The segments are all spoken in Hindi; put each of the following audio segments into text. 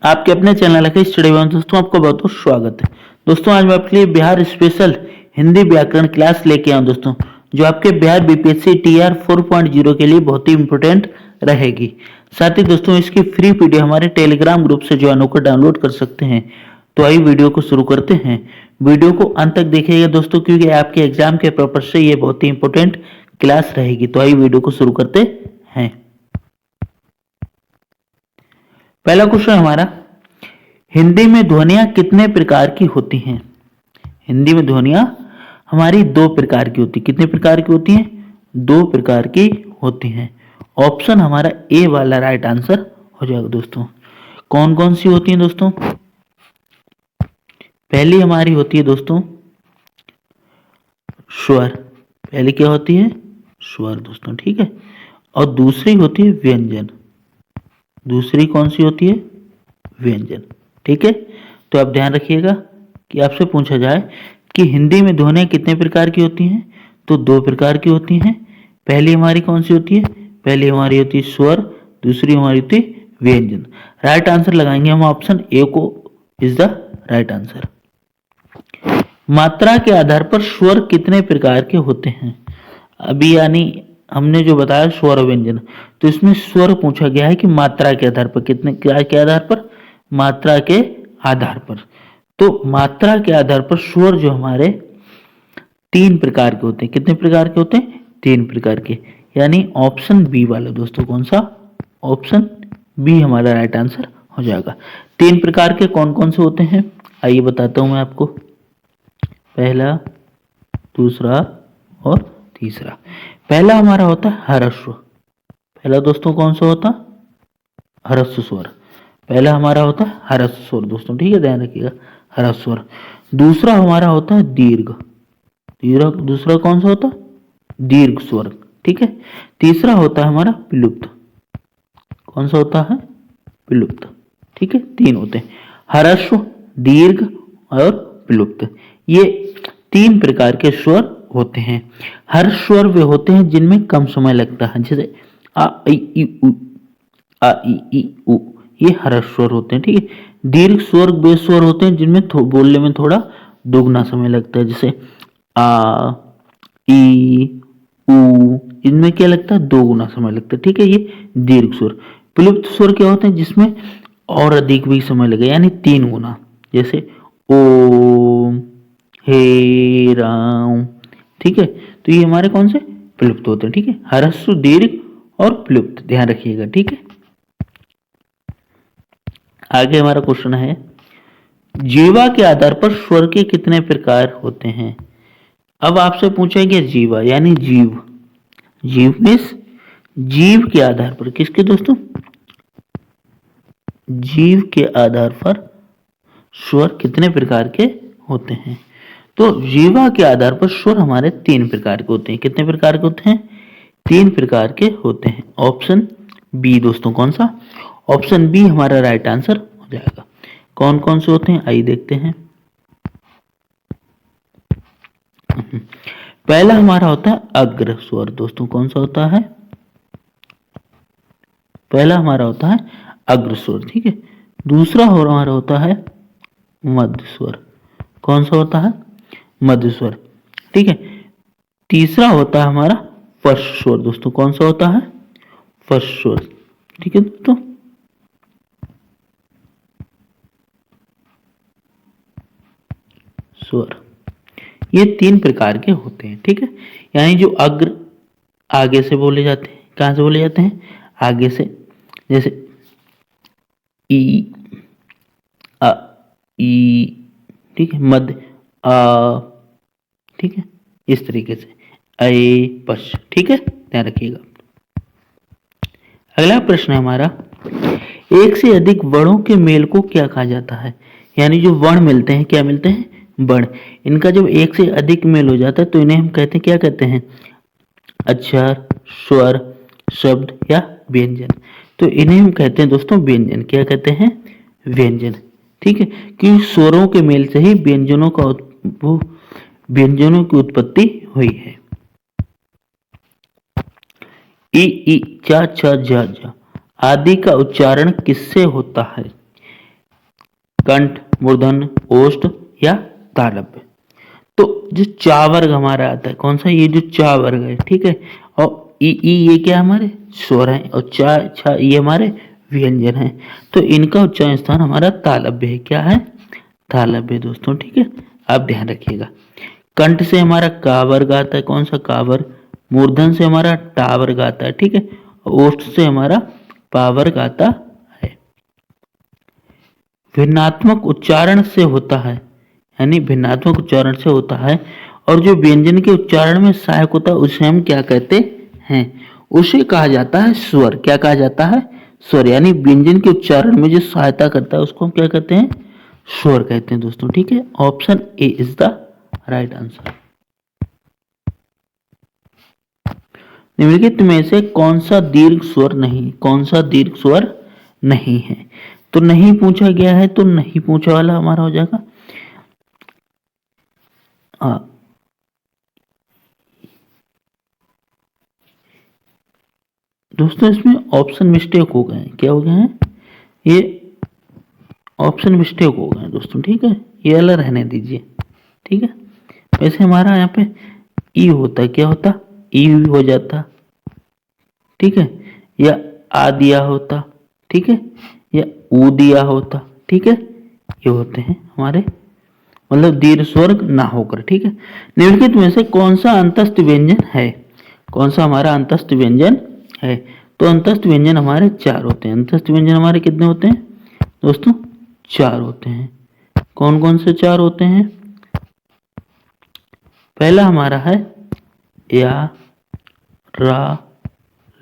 आपके अपने चैनल है स्टडी वन। दोस्तों आपका बहुत बहुत स्वागत है। दोस्तों आज मैं आपके लिए बिहार स्पेशल हिंदी व्याकरण क्लास लेके आऊँ दोस्तों, जो आपके बिहार बीपीएससी टीआर 4.0 के लिए बहुत ही इंपॉर्टेंट रहेगी। साथ ही दोस्तों इसकी फ्री पीडीएफ हमारे टेलीग्राम ग्रुप से जो होकर डाउनलोड कर सकते हैं। तो आइए वीडियो को शुरू करते हैं। वीडियो को अंत तक देखिएगा दोस्तों, क्योंकि आपके एग्जाम के पर्पज से ये बहुत ही इंपॉर्टेंट क्लास रहेगी। तो आइए वीडियो को शुरू करते हैं। पहला क्वेश्चन हमारा, हिंदी में ध्वनियां कितने प्रकार की होती हैं? हिंदी में ध्वनियां हमारी दो प्रकार की होती है। कितने प्रकार की होती हैं? दो प्रकार की होती हैं। ऑप्शन हमारा ए वाला राइट आंसर हो जाएगा दोस्तों। कौन कौन सी होती हैं दोस्तों? पहली हमारी होती है दोस्तों स्वर। पहली क्या होती है? स्वर दोस्तों, ठीक है। और दूसरी होती है व्यंजन। दूसरी कौन सी होती है? व्यंजन, ठीक है। तो आप ध्यान रखिएगा कि आपसे पूछा जाए कि हिंदी में ध्वनियां कितने प्रकार की होती हैं, तो दो प्रकार की होती हैं। पहली हमारी कौन सी होती है? पहली हमारी होती है स्वर, दूसरी हमारी होती है व्यंजन। राइट आंसर लगाएंगे हम ऑप्शन ए को, इज द राइट आंसर। मात्रा के आधार पर स्वर कितने प्रकार के होते हैं? अभी यानी हमने जो बताया स्वर और व्यंजन, तो इसमें स्वर पूछा गया है कि मात्रा के आधार पर कितने, क्या के आधार पर? मात्रा के आधार पर। तो मात्रा के आधार पर स्वर जो हमारे तीन प्रकार के होते हैं। कितने प्रकार के होते हैं? तीन प्रकार के, यानी ऑप्शन बी वाला दोस्तों। कौन सा? ऑप्शन बी हमारा राइट आंसर हो जाएगा। तीन प्रकार के कौन कौन से होते हैं आइए बताता हूं मैं आपको। पहला, दूसरा और तीसरा। पहला हमारा होता है ह्रस्व। पहला दोस्तों कौन सा होता? ह्रस्व स्वर। पहला हमारा होता है ह्रस्व स्वर दोस्तों, ठीक है, ध्यान रखिएगा, ह्रस्व स्वर। दूसरा हमारा होता है दीर्घ। दूसरा कौन सा होता है? दीर्घ स्वर, ठीक है। तीसरा होता है हमारा विलुप्त। कौन सा होता है? विलुप्त, ठीक है। तीन होते हैं, ह्रस्व, दीर्घ और विलुप्त। ये तीन प्रकार के स्वर होते हैं। हर स्वर वे होते हैं जिनमें कम समय लगता है, जैसे आ ई ई उ, आ ई उ, ये ह्रस्व स्वर होते हैं, ठीक है। दीर्घ स्वर वे स्वर होते हैं जिनमें बोलने में थोड़ा दोगुना समय लगता है, जैसे आ ई उ, इनमें क्या लगता है? दो गुना समय लगता है, ठीक है। ये दीर्घ स्वर। विलुप्त स्वर क्या होते हैं? जिसमें और अधिक भी समय लगे, यानी तीन गुना, जैसे ओम, हे राम, ठीक है। तो ये हमारे कौन से? विलुप्त होते हैं, ठीक है। ह्रस्व, दीर्घ और विलुप्त, ध्यान रखिएगा, ठीक है। आगे हमारा क्वेश्चन है, जीवा के आधार पर स्वर के कितने प्रकार होते हैं? अब आपसे पूछा गया जीवा यानी जीव। जीव मीन्स जीव के आधार पर, किसके दोस्तों? जीव के आधार पर स्वर कितने प्रकार के होते हैं? तो जीवा के आधार पर स्वर हमारे तीन प्रकार के होते हैं। कितने प्रकार के होते हैं? तीन प्रकार के होते हैं। ऑप्शन बी दोस्तों। कौन सा? ऑप्शन बी हमारा राइट आंसर हो जाएगा। कौन कौन से होते हैं आइए देखते हैं। पहला हमारा होता है अग्र स्वर दोस्तों। कौन सा होता है? पहला हमारा होता है अग्र स्वर, ठीक है। दूसरा हमारा होता है मध्य स्वर। कौन सा होता है? मध्य स्वर, ठीक है। तीसरा होता है हमारा फर्स्ट स्वर दोस्तों। कौन सा होता है? फर्स्ट स्वर, ठीक है दोस्तों। स्वर, ये तीन प्रकार के होते हैं, ठीक है। यानी जो अग्र आगे से बोले जाते हैं, कहां से बोले जाते हैं? आगे से, जैसे ई, अ, ई, ठीक है। मध्य आ, ठीक है, इस तरीके से अय पश, ठीक है, ध्यान रखिएगा। अगला प्रश्न है हमारा, एक से अधिक वर्णों के मेल को क्या कहा जाता है? यानी जो वर्ण मिलते हैं, क्या मिलते हैं? वर्ण। इनका जब एक से अधिक मेल हो जाता है तो इन्हें हम कहते हैं, क्या कहते हैं? अक्षर, स्वर, शब्द या व्यंजन। तो इन्हें हम कहते हैं दोस्तों व्यंजन। क्या कहते हैं? व्यंजन, ठीक है। क्योंकि स्वरों के मेल से ही व्यंजनों का व्यंजनों की उत्पत्ति हुई है। ई चा छ झ झ आदि का उच्चारण किससे होता है? कंठ, मूर्धन्य, ओष्ठ या तालव्य। तो जो चा वर्ग हमारा आता है कौन सा, ये जो चा वर्ग है, ठीक है। और ई ये क्या हमारे स्वर है, और चा छा ये हमारे व्यंजन है। तो इनका उच्चारण स्थान हमारा तालव्य है। क्या है, तालव्य दोस्तों, ठीक है। आप ध्यान रखिएगा। कंठ से हमारा का वर्ग आता है, कौन सा का वर्ग। मूर्धन से हमारा टा वर्ग आता है, ठीक है। ओष्ठ से हमारा पा वर्ग आता है। भिन्नात्मक उच्चारण से होता है, यानी भिन्नात्मक उच्चारण से होता है, और जो व्यंजन के उच्चारण में सहायक होता है उसे हम क्या कहते हैं, उसे कहा जाता है स्वर। क्या कहा जाता है, स्वर। यानी व्यंजन के उच्चारण में जो सहायता करता है उसको हम क्या कहते हैं, स्वर कहते हैं दोस्तों, ठीक है। Option A is the right answer. निम्नलिखित में से कौन सा दीर्घ स्वर नहीं, कौन सा दीर्घ स्वर नहीं है। तो नहीं पूछा गया है तो नहीं पूछा वाला हमारा हो जाएगा। दोस्तों इसमें ऑप्शन मिस्टेक हो गए हैं। क्या हो गए हैं, ये ऑप्शन मिस्टेक हो गए हैं दोस्तों, ठीक है। ये अलग रहने दीजिए, ठीक है। वैसे हमारा यहाँ पे ई होता, क्या होता, ई हो जाता, ठीक है, या आ दिया होता, ठीक है, या ऊ दिया होता, ठीक है। ये होते हैं हमारे मतलब दीर्घ स्वर ना होकर, ठीक है। निम्नलिखित में से कौन सा अंतस्थ व्यंजन है, कौन सा हमारा अंतस्थ व्यंजन है। तो अंतस्थ व्यंजन हमारे चार होते हैं। अंतस्थ व्यंजन हमारे कितने होते हैं दोस्तों, चार होते हैं। कौन कौन से चार होते हैं, पहला हमारा है या, रा,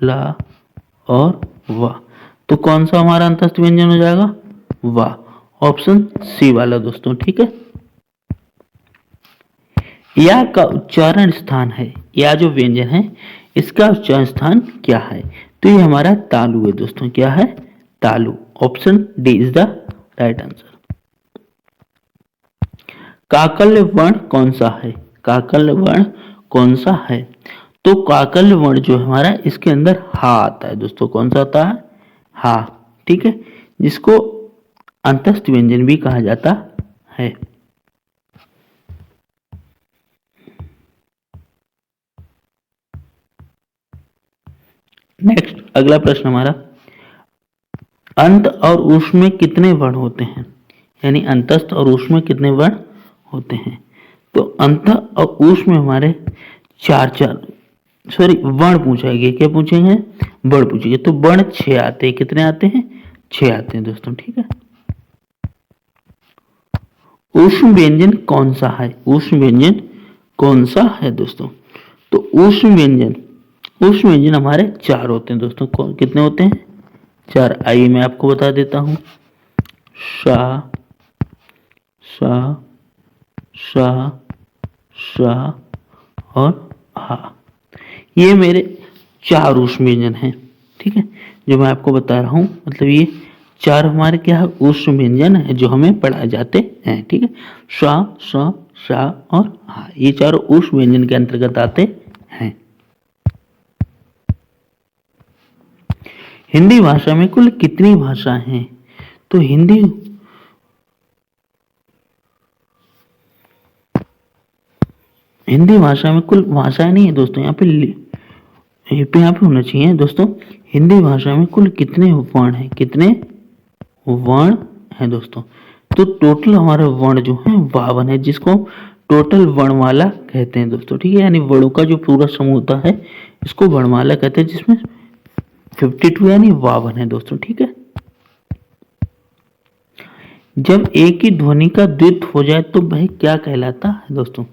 ला और वा। तो कौन सा हमारा अंतस्थ व्यंजन हो जाएगा, वा। ऑप्शन सी वाला दोस्तों, ठीक है। या का उच्चारण स्थान है, या जो व्यंजन है इसका उच्चारण स्थान क्या है। तो ये हमारा तालु है दोस्तों। क्या है, तालु। Option D is the right answer. काकल्य वर्ण कौन सा है, काकल्य वर्ण कौन सा है। तो काकल्य वर्ण जो हमारा इसके अंदर हा आता है दोस्तों। कौन सा आता है, हा, ठीक है, जिसको अंतस्थ व्यंजन भी कहा जाता है। नेक्स्ट अगला प्रश्न हमारा, अंत और ऊष्म में कितने वर्ण होते हैं, यानी अंतस्थ और ऊष्म में कितने वर्ण होते हैं। तो अंत और ऊष्म में हमारे चार चार सॉरी वर्ण पूछा गया, क्या पूछेंगे, वर्ण पूछेंगे। तो वर्ण 6 आते हैं। कितने आते हैं, 6 आते हैं दोस्तों, ठीक है। ऊष्म व्यंजन कौन सा है, ऊष्म व्यंजन कौन सा है दोस्तों। तो ऊष्म व्यंजन हमारे चार होते हैं दोस्तों। कितने होते हैं, चार। आइए मैं आपको बता देता हूं। सा, सा, सा, सा और हा। ये मेरे चार ऊष्म व्यंजन हैं, ठीक है, जो मैं आपको बता रहा हूं। मतलब ये चार हमारे क्या है, ऊष्म व्यंजन है जो हमें पढ़ाए जाते हैं, ठीक है। सा, सा, सा और हा, ये चारों ऊष्म व्यंजन के अंतर्गत आते हैं। हिंदी भाषा में कुल कितनी भाषाएं हैं। तो हिंदी भाषा में कुल भाषाएं नहीं है दोस्तों, यहाँ पे होना चाहिए दोस्तों। हिंदी भाषा में कुल कितने वर्ण हैं, कितने वर्ण हैं दोस्तों। तो टोटल हमारा वर्ण जो है 52 है, जिसको टोटल वर्णमाला कहते हैं दोस्तों, ठीक है। यानी वर्णों का जो पूरा समूह होता है इसको वर्णमाला कहते हैं, जिसमें 52 यानी 52 है दोस्तों, ठीक है। जब एक ही ध्वनि का द्वित हो जाए तो वह क्या कहलाता है दोस्तों।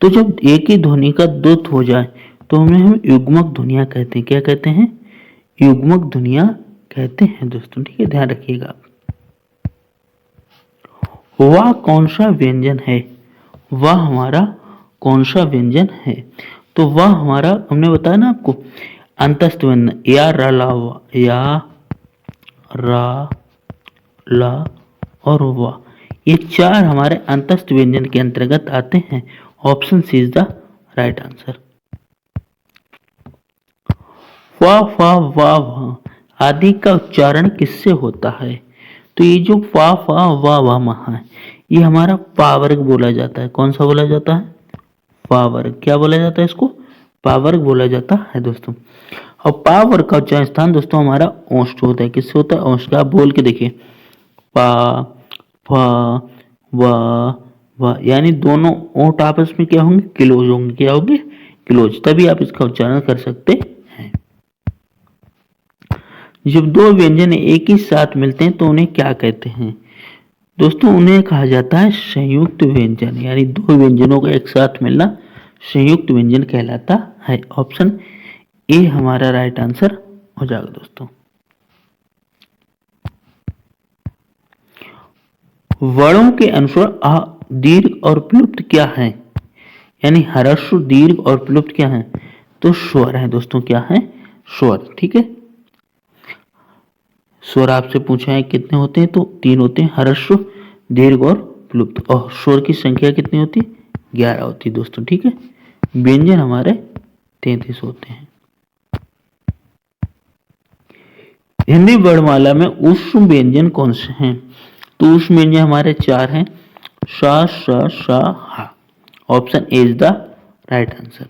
तो जब एक ही ध्वनि का द्वित हो जाए तो उन्हें हम युग्मक ध्वनियां कहते हैं। क्या कहते हैं, युग्मक ध्वनियां कहते हैं दोस्तों, ठीक है, ध्यान रखिएगा। वह कौन सा व्यंजन है, वह हमारा कौन सा व्यंजन है। तो वह हमारा हमने बताया ना आपको, अंतस्थ व्यंजन या रा ला वा, या रा ला और वा, ये चार हमारे अंतस्थ व्यंजन के अंतर्गत आते हैं। Option C is the right answer. वाह वाह वाह वाह आदि का उच्चारण किससे होता है। तो ये जो पा फा वा वा महा है, ये हमारा पा वर्ग बोला जाता है। कौन सा बोला जाता है? पा वर्ग। क्या बोला जाता है इसको? पा वर्ग बोला जाता है दोस्तों। और पा वर्ग का उच्चारण स्थान दोस्तों हमारा ओष्ठ होता है। किससे होता है? ओष्ठ का। आप बोल के देखिए, पा फा वा वा, यानी दोनों ओंठ आपस में क्या होंगे? क्लोज होंगे। क्या होंगे? क्लोज। तभी आप इसका उच्चारण कर सकते हैं। जब दो व्यंजन एक ही साथ मिलते हैं तो उन्हें क्या कहते हैं? दोस्तों उन्हें कहा जाता है संयुक्त व्यंजन, यानी दो व्यंजनों का एक साथ मिलना संयुक्त व्यंजन कहलाता है। ऑप्शन ए हमारा राइट आंसर हो जाएगा दोस्तों। वर्णों के अनुसार आ दीर्घ और प्लुप्त क्या है? यानी ह्रस्व, दीर्घ और प्लुप्त क्या है? तो स्वर है दोस्तों। क्या है? स्वर। ठीक है। स्वर आपसे पूछा है कितने होते हैं? तो 3 होते हैं, ह्रस्व, दीर्घ और प्लुप्त। और स्वर की संख्या कितनी होती है? 11 होती है दोस्तों। ठीक है। व्यंजन हमारे 33 होते हैं। हिंदी वर्णमाला में ऊष्म व्यंजन कौन से हैं? तो ऊष्म व्यंजन हमारे 4 हैं, सा स सा हा। Option A is the right answer.